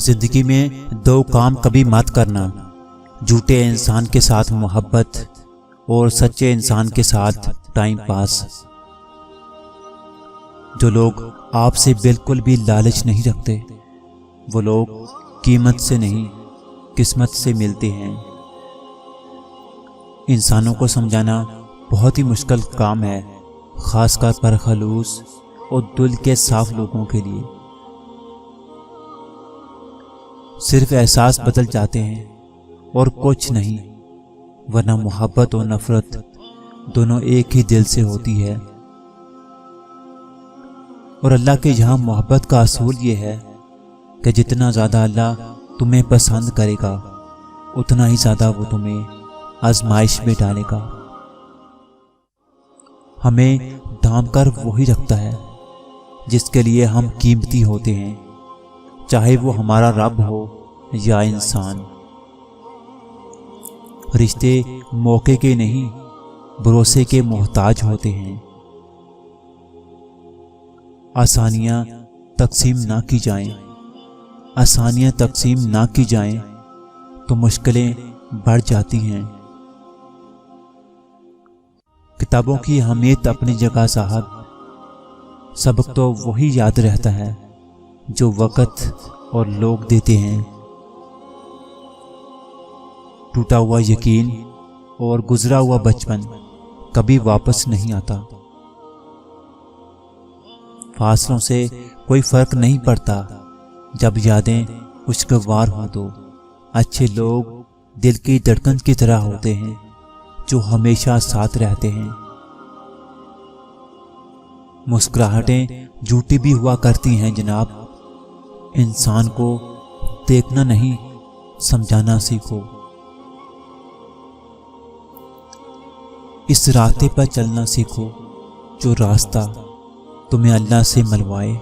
زندگی میں دو کام کبھی مت کرنا، جھوٹے انسان کے ساتھ محبت اور سچے انسان کے ساتھ ٹائم پاس۔ جو لوگ آپ سے بالکل بھی لالچ نہیں رکھتے، وہ لوگ قیمت سے نہیں قسمت سے ملتے ہیں۔ انسانوں کو سمجھانا بہت ہی مشکل کام ہے، خاص کر پر خلوص اور دل کے صاف لوگوں کے لیے۔ صرف احساس بدل جاتے ہیں اور کچھ نہیں، ورنہ محبت اور نفرت دونوں ایک ہی دل سے ہوتی ہے۔ اور اللہ کے یہاں محبت کا اصول یہ ہے کہ جتنا زیادہ اللہ تمہیں پسند کرے گا، اتنا ہی زیادہ وہ تمہیں آزمائش میں ڈالے گا۔ ہمیں ڈھانپ کر وہی رکھتا ہے جس کے لیے ہم قیمتی ہوتے ہیں، چاہے وہ ہمارا رب ہو یا انسان۔ رشتے موقع کے نہیں، بھروسے کے محتاج ہوتے ہیں۔ آسانیاں تقسیم نہ کی جائیں، آسانیاں تقسیم نہ کی جائیں تو مشکلیں بڑھ جاتی ہیں۔ کتابوں کی اہمیت اپنی جگہ صاحب، سبق تو وہی یاد رہتا ہے جو وقت اور لوگ دیتے ہیں۔ ٹوٹا ہوا یقین اور گزرا ہوا بچپن کبھی واپس نہیں آتا۔ فاصلوں سے کوئی فرق نہیں پڑتا جب یادیں خوشگوار ہوں تو۔ اچھے لوگ دل کی دھڑکن کی طرح ہوتے ہیں جو ہمیشہ ساتھ رہتے ہیں۔ مسکراہٹیں جھوٹی بھی ہوا کرتی ہیں جناب، انسان کو دیکھنا نہیں سمجھانا سیکھو۔ اس راستے پر چلنا سیکھو جو راستہ تمہیں اللہ سے ملوائے۔